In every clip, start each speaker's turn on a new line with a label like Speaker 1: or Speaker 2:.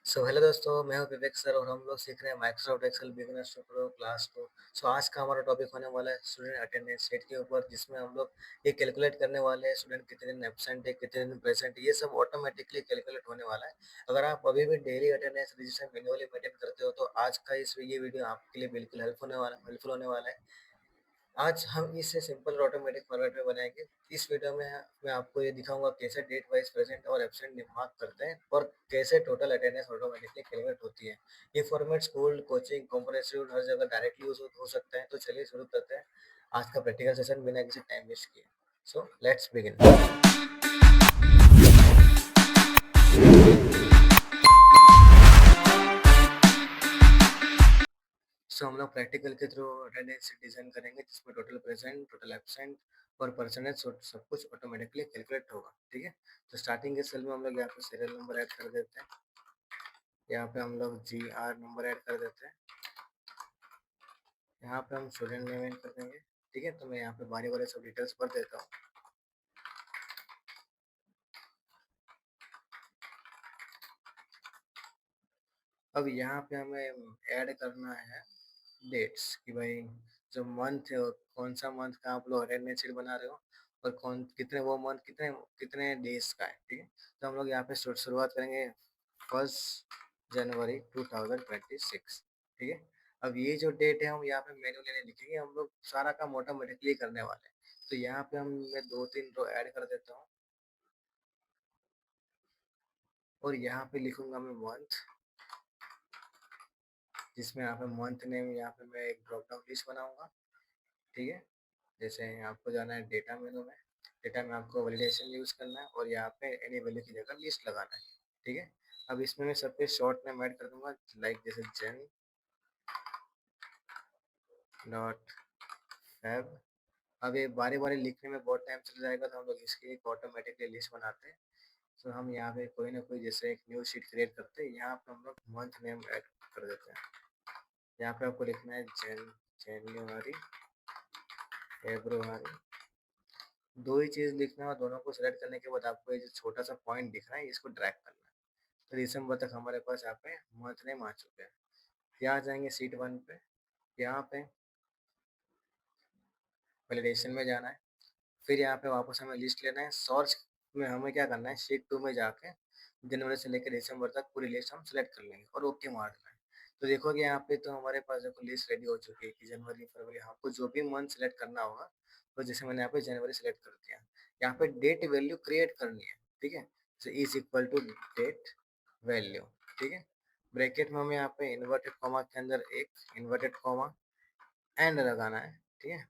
Speaker 1: Hello दोस्तों, मैं हूं विवेक सर और हम लोग सीख रहे हैं Microsoft Excel beginners pro class 2। आज का हमारा टॉपिक होने वाला है स्टूडेंट अटेंडेंस शीट के ऊपर, जिसमें हम लोग ये कैलकुलेट करने वाले हैं स्टूडेंट कितने दिन एब्सेंट है, कितने दिन प्रेजेंट है। ये सब ऑटोमेटिकली कैलकुलेट होने वाला है। अगर आप अभी भी daily attendance register manually maintain करते हो तो आज का ये वीडियो आपके लिए बिल्कुल हेल्पफुल होने वाला है। आज हम इसे सिंपल और ऑटोमेटिक फॉर्मेट में बनाएंगे। इस वीडियो में मैं आपको ये दिखाऊंगा कैसे डेट वाइज प्रेजेंट और एब्सेंट मार्क करते हैं और कैसे टोटल अटेंडेंस ऑटोमेटिकली कैलकुलेट होती है। ये फॉर्मेट स्कूल, कोचिंग, कॉम्प्रेसिव हर जगह डायरेक्टली यूज हो सकता है। तो चलिए शुरू करते हैं आज का प्रैक्टिकल सेशन बिना किसी टाइम वेस्ट किए। So let's begin. हम लोग प्रैक्टिकल के थ्रू अटेंडेंस डिजाइन करेंगे, जिसमें टोटल प्रेजेंट, टोटल एब्सेंट और परसेंटेज सब कुछ ऑटोमेटिकली कैलकुलेट होगा। ठीक है, तो स्टार्टिंग के सेल में हम लोग यहाँ पे सीरियल नंबर ऐड कर देते हैं। यहाँ पे हम लोग GR नंबर ऐड कर देते हैं। यहाँ पे हम स्टूडेंट नेम ऐड कर देंगे। ठीक है, तो मैं यहाँ पे बारी बारी सब डिटेल्स भर देता हूँ। अब यहाँ पे हमें ऐड करना है डेट्स कि भाई जो मंथ है वो कौन सा मंथ का आप लोग अटेंडेंस शीट बना रहे हो और कौन कितने वो मंथ कितने कितने डेज का है। ठीक है, तो हम लोग यहाँ पे शुरुआत करेंगे 1 जनवरी 2026। ठीक है, अब ये जो डेट है हम यहाँ पे मैन्युअली नहीं लिखेंगे, हम लोग सारा काम ऑटोमेटिकली करने वाले हैं। तो यहाँ पे मैं 2-3 रो ऐड कर देता हूँ और यहाँ पे लिखूंगा मैं मंथ, जिसमें यहाँ पे मंथ नेम, यहाँ पे मैं एक ड्रॉप डाउन लिस्ट बनाऊंगा। ठीक है, जैसे आपको जाना है डेटा मेनू में, डेटा में आपको वैलिडेशन यूज करना है और यहाँ पे एनी वैल्यू की जगह लिस्ट लगाना है। ठीक है, अब इसमें मैं सब पे शॉर्ट नेम ऐड कर दूंगा, लाइक जैसे जन डॉट फैब। अब ये बारी बारी लिखने में बहुत टाइम चल जाएगा, तो हम लोग इसकी एक ऑटोमेटिकली लिस्ट बनाते हैं। तो हम यहाँ पे कोई ना कोई जैसे एक न्यू शीट क्रिएट करते हैं, यहाँ पे हम लोग मंथ नेम ऐड कर देते हैं। यहाँ पे आपको लिखना है जनवरी फेब्रुआरी, दो ही चीज लिखना है और दोनों को सिलेक्ट करने के बाद आपको ये जो छोटा सा पॉइंट दिख रहा है इसको ड्रैग करना है। तो दिसंबर तक हमारे पास यहाँ पे मंथ नेम आ चुके हैं। यहाँ जाएंगे सीट 1 पे, यहाँ पे वैलिडेशन में जाना है। फिर यहाँ पे वापस हमें लिस्ट लेना है। सोर्स में हमें क्या करना है, शीट 2 में जाके जनवरी से लेकर दिसंबर तक पूरी लिस्ट हम सेलेक्ट कर लेंगे और ओके मार देना है। तो देखोगे यहाँ पे तो हमारे पास देखो लिस्ट रेडी हो चुकी है कि जनवरी फरवरी हमको जो भी मंथ सेलेक्ट करना होगा। तो जैसे मैंने यहाँ पे जनवरी सेलेक्ट कर दिया, यहाँ पे डेट वैल्यू क्रिएट करनी है। ठीक है, तो is equal to date value. ठीक है, ब्रैकेट में हमें यहाँ पे इन्वर्टेड कॉमा के अंदर एक इन्वर्टेड कॉमा एंड लगाना है। ठीक है,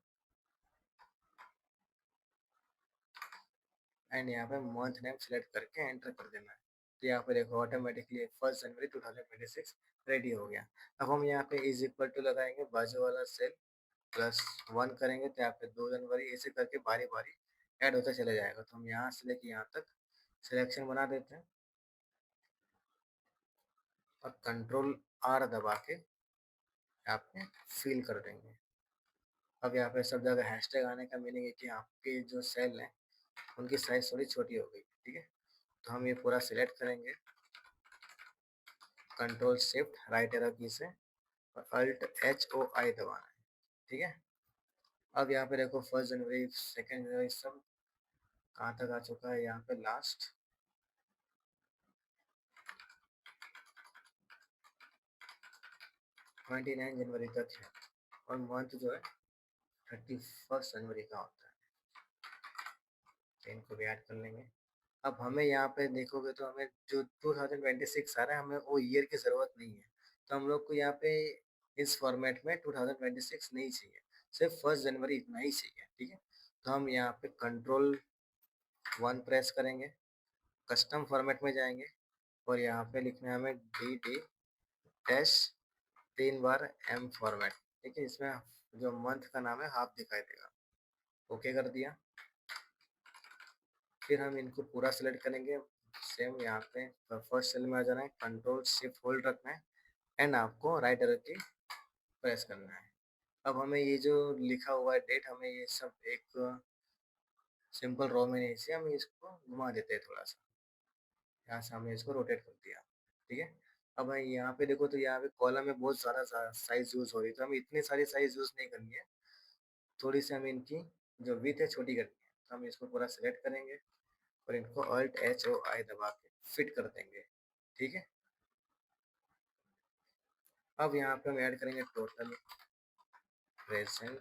Speaker 1: एंड यहाँ पे मंथ नेम सेलेक्ट करके एंटर कर देना है। तो यहाँ पे देखो ऑटोमेटिकली 1 जनवरी 2026 रेडी हो गया। अब हम यहाँ पे इज इक्वल टू लगाएंगे, बाजू वाला सेल +1 करेंगे तो यहाँ पे 2 जनवरी, ऐसे करके बारी बारी ऐड होता चले जाएगा। तो हम यहाँ से लेके यहाँ तक सिलेक्शन बना देते हैं और Ctrl+R दबा के यहाँ पे फिल कर देंगे। अब यहाँ पे सब जगह हैशटैग आने का मीनिंग है कि आपके जो सेल हैं उनकी साइज थोड़ी छोटी हो गई। ठीक है, तो हम ये पूरा सिलेक्ट करेंगे Ctrl+Shift+राइट एरो की से और Alt+H+O+I दबाना है। ठीक है, अब यहाँ पे देखो 1 जनवरी 2 जनवरी सब कहाँ तक आ चुका है, यहाँ पे लास्ट 29 जनवरी तक है और मंथ जो है 31 जनवरी का होता है। तो इनको भी ऐड कर लेंगे। अब हमें यहाँ पे देखोगे तो हमें जो 2026 आ रहा है हमें वो ईयर की ज़रूरत नहीं है। तो हम लोग को यहाँ पे इस फॉर्मेट में 2026 नहीं चाहिए, सिर्फ 1 जनवरी इतना ही चाहिए। ठीक है, तो हम यहाँ पे Ctrl+1 प्रेस करेंगे, कस्टम फॉर्मेट में जाएंगे और यहाँ पे लिखना है हमें DD डैश 3 बार M फॉर्मेट। ठीक है, इसमें जो मंथ का नाम है हाफ दिखाई देगा। ओके कर दिया, फिर हम इनको पूरा सेलेक्ट करेंगे। सेम यहाँ पे फर्स्ट सेल में आ जाना है, Ctrl+Shift+Hold रखना है एंड आपको राइट एरो की प्रेस करना है। अब हमें ये जो लिखा हुआ है डेट, हमें ये सब एक सिंपल रो में नहीं चाहिए, हम इसको घुमा देते हैं थोड़ा सा। यहाँ से हमने इसको रोटेट कर दिया। ठीक है, अब भाई यहाँ पे देखो तो यहाँ पे कॉलम में बहुत सारा साइज यूज हो रही है, तो हमें इतनी सारी साइज यूज नहीं करनी है, थोड़ी सी हमें इनकी जो विड्थ है छोटी करनी है। तो हम इसको पूरा सेलेक्ट करेंगे और इनको अल्ट एच ओ आई दबा के फिट कर देंगे। ठीक है, अब यहाँ पे हम ऐड करेंगे टोटल प्रेजेंट।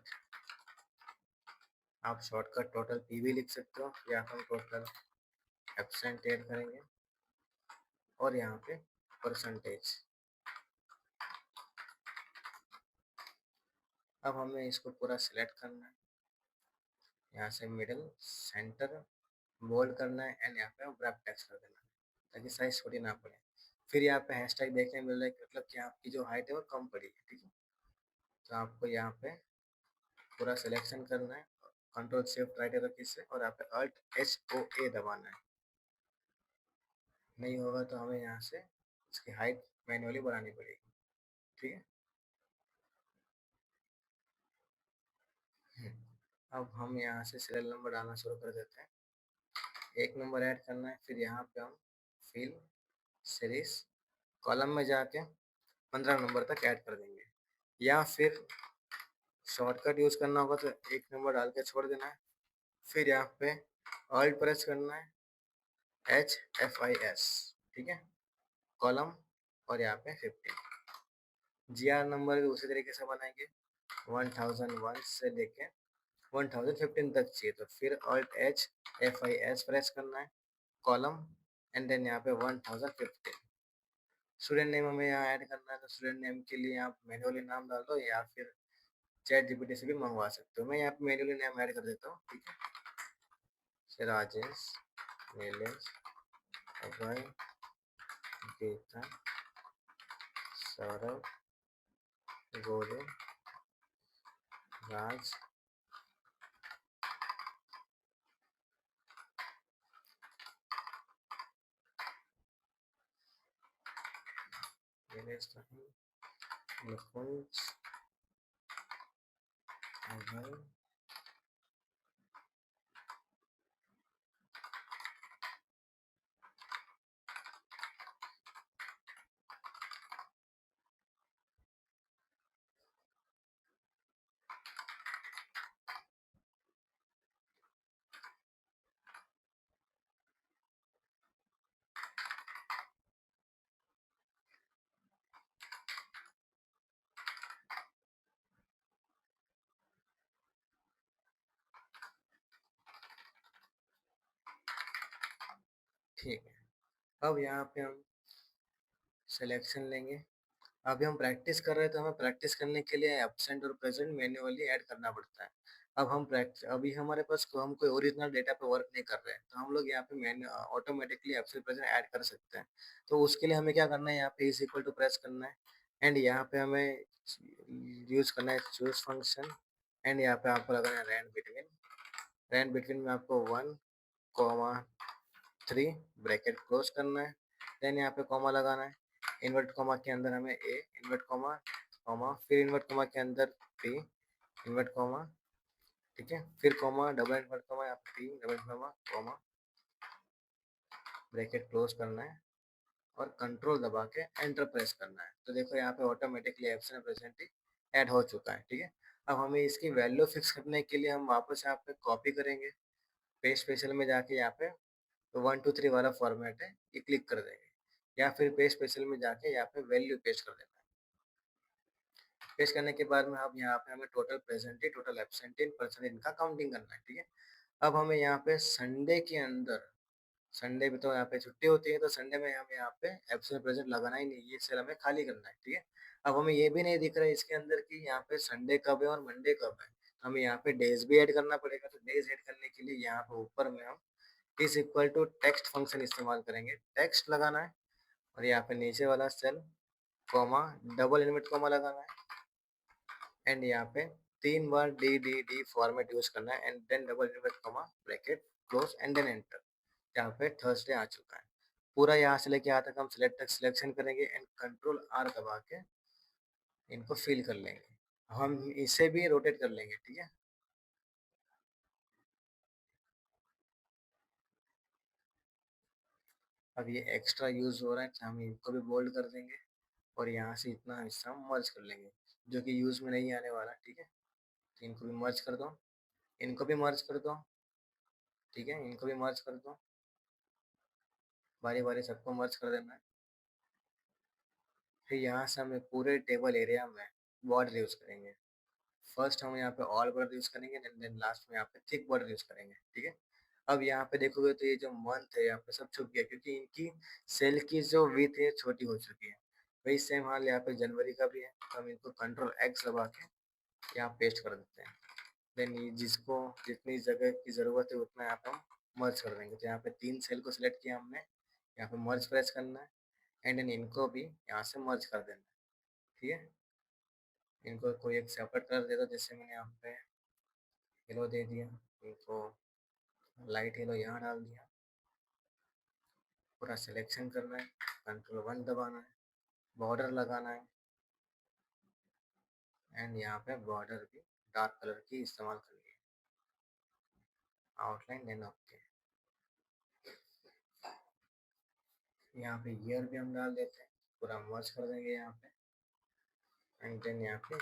Speaker 1: आप शॉर्टकट टोटल पी भी लिख सकते हो, या हम टोटल एब्सेंट ऐड करेंगे और यहाँ पे परसेंटेज। अब हमें इसको पूरा सिलेक्ट करना है, यहाँ से मिडिल सेंटर बोल्ड करना है एंड यहाँ पे रैप टेक्स्ट कर देना है ताकि साइज छोटी ना पड़े। फिर यहाँ पे हैशटैग देखने मिल रहा है, मतलब कि आपकी जो हाइट है वो कम पड़ी है। ठीक है, तो आपको यहाँ पे पूरा सिलेक्शन करना है, कंट्रोल शिफ्ट राइट एरो की से, और यहाँ पे अल्ट एच ओ ए दबाना है। नहीं होगा तो हमें यहाँ से इसकी हाइट मैन्युअली बढ़ानी पड़ेगी। ठीक है, अब हम यहाँ से सीरियल नंबर डालना शुरू कर देते हैं। एक नंबर ऐड करना है, फिर यहाँ पे हम फिल सीरीज कॉलम में जाके 15 नंबर तक ऐड कर देंगे, या फिर शॉर्टकट यूज करना होगा तो एक नंबर डाल के छोड़ देना है। फिर यहाँ पे ऑल्ट प्रेस करना है, एच एफ आई एस। ठीक है, कॉलम और यहाँ पे 15। जी आर नंबर भी उसी तरीके से बनाएंगे, 1001 से लेके 1015 तक चाहिए, तो फिर alt H F I S press करना है, कॉलम एंड देन यहाँ पे 1015। स्टूडेंट नेम हमें यहाँ ऐड करना है, तो स्टूडेंट नेम के लिए आप मैन्युअली नाम डाल दो या फिर चैट जीपीटी से भी मंगवा सकते हो। मैं यहाँ पे मैन्युअली नेम ऐड कर देता हूँ। ठीक है, राजेश, नीलेश, अभय, गीता, सौरभ, गोलू, राज, नीलेश, निकुंज, अभय। ठीक है, अब यहाँ पे हम सिलेक्शन लेंगे। अभी हम प्रैक्टिस कर रहे हैं, तो हमें प्रैक्टिस करने के लिए एब्सेंट और प्रेजेंट मैन्युअली ऐड करना पड़ता है। अब हम प्रैक्टिस, अभी हमारे पास हम कोई ओरिजिनल डेटा पे वर्क नहीं कर रहे हैं, तो हम लोग यहाँ पे menu automatically absent present add कर सकते हैं। तो उसके लिए हमें क्या करना है, यहाँ पे इज इक्वल टू प्रेस करना है एंड यहाँ पे हमें यूज करना है चूज फंक्शन एंड यहाँ पे आपको लगाना है रैंड बिटवीन। रैंड बिटवीन में आपको 1,3 ब्रैकेट क्लोज करना है, देन यहाँ पे कॉमा लगाना है, इन्वर्ट कॉमा के अंदर हमें ए, इन्वर्ट कॉमा कॉमा, फिर इन्वर्ट कॉमा के अंदर पी, इन्वर्ट कॉमा। ठीक है, फिर कॉमा, डबल इन्वर्ट कॉमा, यहाँ पे P, double comma comma, bracket close करना है और कंट्रोल दबा के एंटर प्रेस करना है। तो देखो यहाँ पे ऑटोमेटिकली एब्सेंट प्रेजेंट ऐड हो चुका है। ठीक है, अब हमें इसकी वैल्यू फिक्स करने के लिए हम वापस यहाँ पे कॉपी करेंगे, पेज स्पेशल में जाके यहाँ पे तो 1 2 3 वाला फॉर्मेट है, ये क्लिक कर देंगे, या फिर पेज स्पेशल में जाके यहाँ पे वैल्यू पेस्ट कर देना है। पेस्ट करने के बाद में अब यहाँ पे हमें टोटल प्रेजेंटी, टोटल एब्सेंटी, परसेंट इनका काउंटिंग करना है। ठीक है, अब हमें यहाँ पे संडे के अंदर, संडे भी तो यहाँ पे छुट्टी होती है, तो संडे में हमें यहाँ पे एब्सेंट प्रेजेंट लगाना ही नहीं, ये सेल हमें खाली करना है। ठीक है, अब हमें ये भी नहीं दिख रहा है इसके अंदर कि यहाँ पे संडे कब है और मंडे कब है, तो हमें यहाँ पे डेज भी ऐड करना पड़ेगा। तो डेज ऐड करने के लिए यहाँ पे ऊपर में हम is equal to text function इस्तेमाल करेंगे, टेक्स्ट लगाना है और यहाँ पे नीचे वाला cell comma, double invert comma लगाना है एंड यहाँ पे 3 बार D D D format use करना है and then double invert comma, bracket close and then enter. यहाँ पे थर्सडे आ चुका है। पूरा यहाँ से लेके यहाँ तक हम सिलेक्ट तक सिलेक्शन करेंगे एंड कंट्रोल आर दबा के इनको फिल कर लेंगे। हम इसे भी रोटेट कर लेंगे। ठीक है, अब ये एक्स्ट्रा यूज़ हो रहा है तो हम इनको भी बोल्ड कर देंगे और यहाँ से इतना हिस्सा हम मर्ज कर लेंगे जो कि यूज़ में नहीं आने वाला, ठीक है। तो इनको भी मर्ज कर दो, इनको भी मर्ज कर दो, ठीक है, इनको भी मर्ज कर दो, बारी बारी सबको मर्ज कर देना है। फिर यहाँ से हमें पूरे टेबल एरिया में बॉर्डर यूज़ करेंगे। फर्स्ट हम यहाँ पे ऑल बॉर्डर यूज़ करेंगे एंड देन लास्ट में यहाँ पे थिक बॉर्डर यूज़ करेंगे, ठीक है। अब यहाँ पे देखोगे तो ये जो मंथ है यहाँ पे सब छुप गया क्योंकि इनकी सेल की जो विड्थ है छोटी हो चुकी है। वही सेम हाल यहाँ पे जनवरी का भी है, तो हम इनको कंट्रोल एक्स दबा के यहाँ पेस्ट कर देते हैं। देन ये जिसको जितनी जगह की ज़रूरत है उतना यहाँ पे हम मर्ज कर देंगे। तो यहाँ पे 3 सेल को सिलेक्ट किया हमने, यहाँ पे मर्ज प्रेस करना है एंड देन इनको भी यहाँ से मर्ज कर देना है, ठीक है। इनको कोई एक सेपरेट कलर दे दो, जैसे मैंने यहाँ पे येलो दे दिया, इनको लाइट येलो यहाँ डाल दिया। पूरा सिलेक्शन करना है, कंट्रोल 1 दबाना है, बॉर्डर लगाना है एंड यहाँ पे बॉर्डर भी डार्क कलर की इस्तेमाल करनी है, आउटलाइन देन ओके। यहाँ पे ईयर भी हम डाल देते हैं, पूरा मर्ज कर देंगे यहाँ पे एंड देन यहाँ पे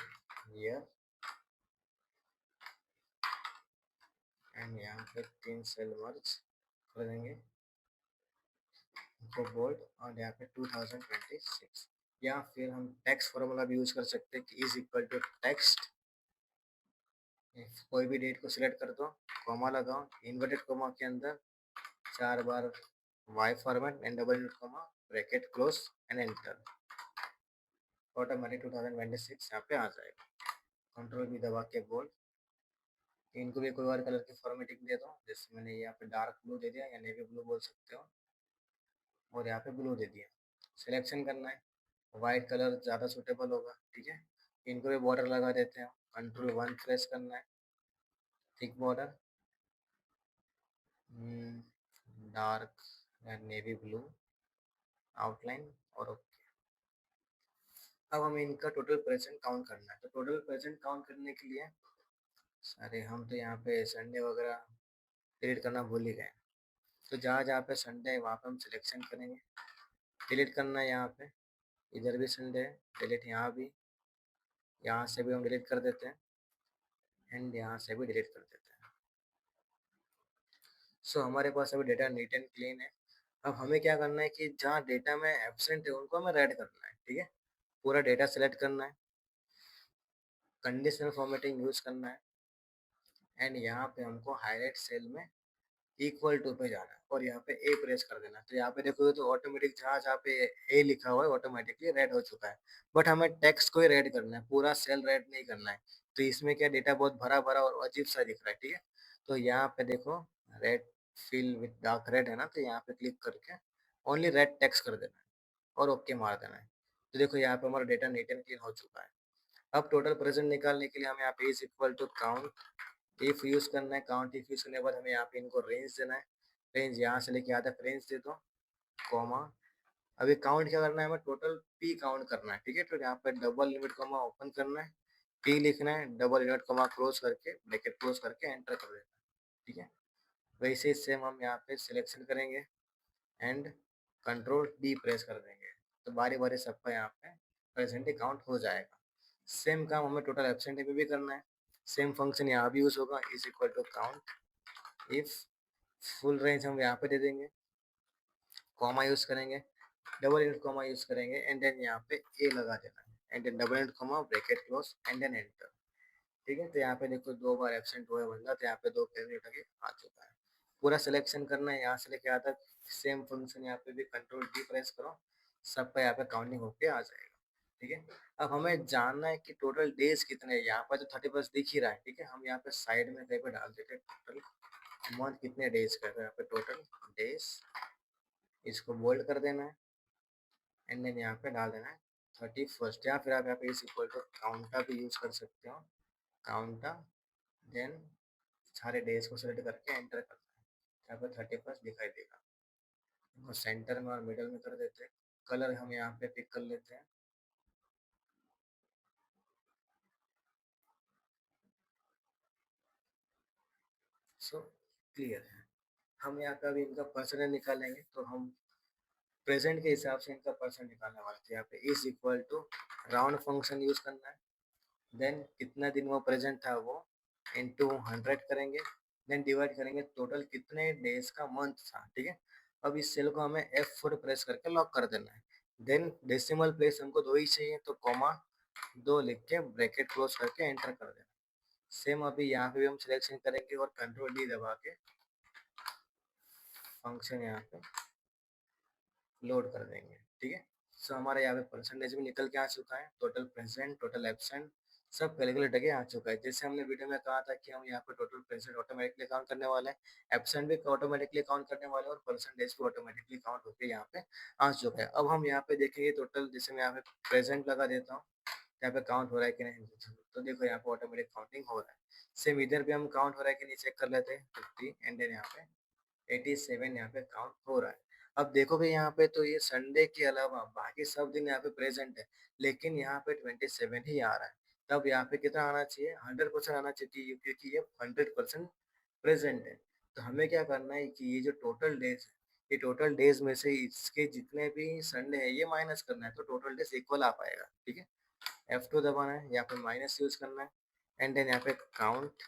Speaker 1: ईयर एंड यहाँ पे 3 सेल मर्ज कर देंगे, इनको बोल्ड और यहाँ पे 2026। या फिर हम टेक्स्ट फॉर्मूला भी यूज कर सकते हैं कि इज इक्वल टू टेक्स्ट, कोई भी डेट को सिलेक्ट कर दो, कॉमा लगाओ, इन्वर्टेड कॉमा के अंदर 4 बार Y format and double inverted comma, bracket close and enter. Automatic 2026 यहाँ पे आ जाएगा। कंट्रोल भी दबा के बोल, इनको भी कोई और कलर की फॉर्मेटिंग दे दो, जैसे मैंने यहाँ पे डार्क ब्लू दे दिया या नेवी ब्लू बोल सकते हो, और यहाँ पे ब्लू दे दिया। सिलेक्शन करना है, वाइट कलर ज़्यादा सूटेबल होगा, ठीक है। इनको भी बॉर्डर लगा देते हैं, कंट्रोल 1 प्रेस करना है, thick border, dark navy blue outline और ओके। अब हमें इनका टोटल प्रेजेंट काउंट करना है, तो टोटल प्रेजेंट काउंट करने के लिए अरे हम तो यहाँ पे संडे वगैरह डिलीट करना भूल ही गए। तो जहाँ जहाँ पे संडे है वहाँ पे हम सिलेक्शन करेंगे, डिलीट करना है। यहाँ पे इधर भी संडे है, डिलीट यहाँ भी, यहाँ से भी हम डिलीट कर देते हैं एंड यहाँ से भी डिलीट कर देते हैं। सो हमारे पास अभी डेटा नीट एंड क्लीन है। अब हमें क्या करना है कि जहाँ डेटा में एब्सेंट है उनको हमें रेड करना है, ठीक है। पूरा डेटा सेलेक्ट करना है, कंडीशनल फॉर्मेटिंग यूज करना है एंड यहाँ पे हमको हाईलाइट सेल में इक्वल टू पे जाना है और यहाँ पे ए प्रेस कर देना है। तो यहाँ पे देखोगे तो ऑटोमेटिक जहाँ जहाँ पे ए लिखा हुआ है ऑटोमेटिकली रेड हो चुका है, बट हमें टेक्स्ट को ही रेड करना है, पूरा सेल रेड नहीं करना है। तो इसमें क्या डेटा बहुत भरा भरा और अजीब सा दिख रहा है, ठीक है। तो यहाँ पे देखो red fill with dark red है ना, तो यहाँ पे क्लिक करके ओनली रेड टेक्स्ट कर देना है और ओके मार देना है। तो देखो यहाँ पे हमारा डेटा नीट एंड क्लीन हो चुका है। अब टोटल प्रेजेंट निकालने के लिए हमें यहाँ पे is equal to count if use करना है। काउंट इफ यूज करने के बाद हमें यहाँ पे इनको रेंज देना है, रेंज यहाँ से लेके आता है, रेंज दे दो, कॉमा। अभी काउंट क्या करना है, हमें टोटल पी काउंट करना है, ठीक है। तो यहाँ पे डबल लिमिट कॉमा ओपन करना है, पी लिखना है, डबल लिमिट कॉमा क्लोज करके ब्रैकेट क्लोज करके एंटर कर देना है, ठीक है। वैसे ही सेम हम यहाँ पे सिलेक्शन करेंगे एंड कंट्रोल डी प्रेस कर देंगे, तो बारी बारी सबका यहाँ पे प्रेजेंट काउंट हो जाएगा। सेम काम हमें टोटल एब्सेंट में भी करना है, सेम फंक्शन यहाँ भी यूज होगा, is equal to count if full range हम यहाँ पे दे देंगे, कॉमा यूज करेंगे, डबल इंट कॉमा यूज करेंगे एंड देन यहाँ पे ए लगा देना है एंड देन डबल इंट comma bracket close and then enter, ठीक है। तो यहाँ पे देखो 2 बार एब्सेंट हुआ है बंदा, तो यहाँ पे 2 पेरेंट आगे आ चुका है। पूरा सिलेक्शन करना है, यहाँ से लेके आता है, सेम फंक्शन यहाँ पे भी कंट्रोल डी प्रेस करो, सबका यहाँ पे काउंटिंग होके आ जाएगा, ठीक है। अब हमें जानना है कि टोटल डेज कितने हैं, यहाँ पर तो 30 दिख ही रहा है, ठीक है। हम यहाँ पे साइड में कहीं पे डाल देते हैं टोटल मंथ कितने डेज का है, तो यहाँ पे टोटल डेज, इसको बोल्ड कर देना है एंड देन यहाँ पे डाल देना है 31, या फिर आप यहाँ पे इज इक्वल टू काउंटा भी यूज कर सकते हो, काउंटा, देन सारे डेज को सेलेक्ट करके एंटर करना है, यहाँ पे 31 दिखाई देगा। और सेंटर में और मिडल में कर देते हैं, कलर हम यहाँ पे पिक कर लेते हैं, सो क्लियर है। हम यहाँ पे अभी इनका परसेंटेज निकालेंगे, तो हम प्रेजेंट के हिसाब से इनका परसेंट निकालने वाला था। यहाँ पे is equal to round function use करना है, देन कितना दिन वो प्रेजेंट था वो इंटू 100 करेंगे, देन डिवाइड करेंगे टोटल कितने डेज का मंथ था। ठीक है, अब इस सेल को हमें F4 प्रेस करके लॉक कर देना है। देन डेसिमल प्लेस हमको 2 ही चाहिए, तो कॉमा 2 लिख के ब्रैकेट क्लोज करके एंटर कर देना। सेम अभी यहाँ पे भी हम सिलेक्शन करेंगे और कंट्रोल डी दबा के फंक्शन यहाँ पे लोड कर देंगे। ठीक है, सो हमारे यहाँ पे परसेंटेज भी निकल के आ चुका है, टोटल प्रेजेंट टोटल एब्सेंट सब कैलकुलेट के आ चुका है। जैसे हमने वीडियो में कहा था कि हम यहाँ पे टोटल प्रेजेंट ऑटोमेटिकली काउंट करने वाले हैं, एब्सेंट भी ऑटोमेटिकली काउंट करने वाले हैं और परसेंटेज भी ऑटोमेटिकली काउंट होकर यहाँ पे आ चुका है। अब हम यहाँ पे देखेंगे टोटल, जैसे मैं यहाँ पे प्रेजेंट लगा देता हूँ, यहाँ पे काउंट हो रहा है कि नहीं, तो देखो यहाँ पे ऑटोमेटिक काउंटिंग हो रहा है। सेम इधर भी हम काउंट हो रहा है कि नहीं चेक कर लेते हैं, 50 एंड देन यहाँ पे 87 यहाँ पे काउंट हो रहा है। अब देखोगे यहाँ पे तो ये संडे के अलावा बाकी सब दिन यहाँ पे प्रेजेंट है, लेकिन यहाँ पे 27 ही आ रहा है। तब यहाँ पे कितना आना चाहिए, 100% आना चाहिए, क्योंकि ये 100% प्रेजेंट है। तो हमें क्या करना है कि ये जो टोटल डेज है, ये टोटल डेज में से इसके जितने भी संडे है ये माइनस करना है, तो टोटल डेज इक्वल आ पाएगा। ठीक है, F2 दबाना है, यहाँ पे माइनस यूज करना है, एंड देन यहाँ पे काउंट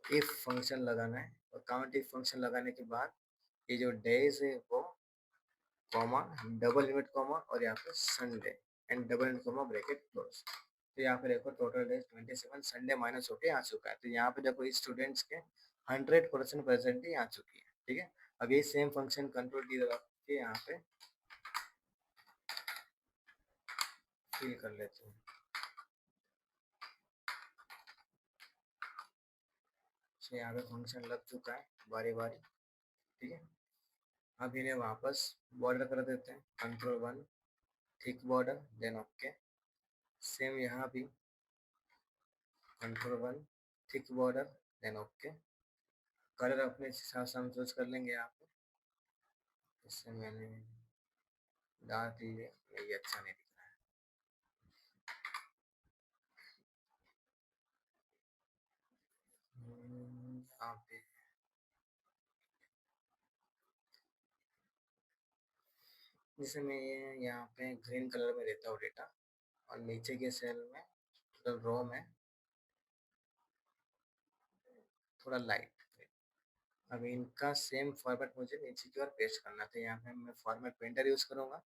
Speaker 1: इफ फंक्शन लगाना है, और काउंट इफ फंक्शन लगाने के बाद ये जो डेज है वो कॉमा डबल लिमिट कॉमा और यहाँ पे Sunday and double limit comma bracket close. तो यहाँ पे देखो टोटल डेज 27, संडे माइनस होके आ चुका है। तो यहाँ पे देखो इस स्टूडेंट्स के 100% प्रेजेंट ही आ चुकी है। ठीक है, अब ये सेम फंक्शन कंट्रोल डी दबा के यहाँ पे फिल कर लेते हैं। तो यहाँ पे फंक्शन लग चुका है बारी बारी। ठीक है, अब इन्हें वापस बॉर्डर कर देते हैं, control 1 thick border then okay. Same यहाँ भी control 1 thick border then okay. Colour अपने हिसाब से हम चूज कर लेंगे यहाँ पे। इससे मैंने डार्क लिए, ये अच्छा नहीं दिख रहा है। यहाँ पे जैसे मैं ये यहाँ पे ग्रीन कलर में देता हूँ डेटा, और नीचे के सेल में मतलब रो में थोड़ा लाइट। अब इनका सेम फॉर्मेट मुझे नीचे की ओर पेस्ट करना था। यहाँ पे मैं फॉर्मेट पेंटर यूज करूंगा,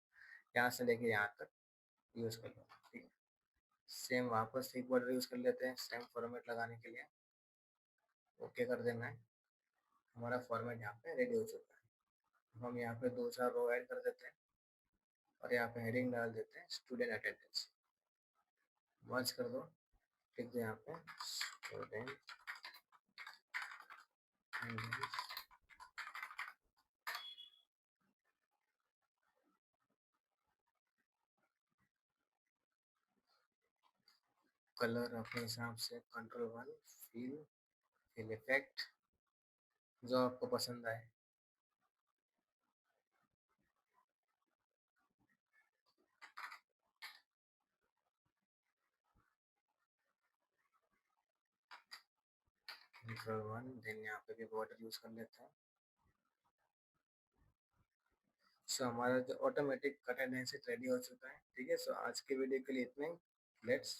Speaker 1: यहाँ से लेके यहाँ तक यूज कर लूँगा। ठीक है, सेम वापस एक बॉर्डर यूज कर लेते हैं सेम फॉर्मेट लगाने के लिए, ओके कर देना है। हमारा फॉर्मेट यहाँ पे रेडी हो चुका है। हम यहाँ पे 2-4 रो ऐड कर देते हैं और यहाँ पे हेडिंग डाल देते हैं स्टूडेंट अटेंडेंस। मर्ज कर दो, लिख दो यहाँ पे स्टूडेंट अटेंडेंस। कलर अपने हिसाब से कंट्रोल 1 फिल फिल इफेक्ट जो आपको पसंद आए। कंट्रोल 1 देन यहाँ पे भी बॉर्डर यूज कर लेते हैं। सो हमारा जो ऑटोमेटिक कट एंड रेडी हो चुका है। ठीक है, सो आज के वीडियो के लिए इतना ही। लेट्स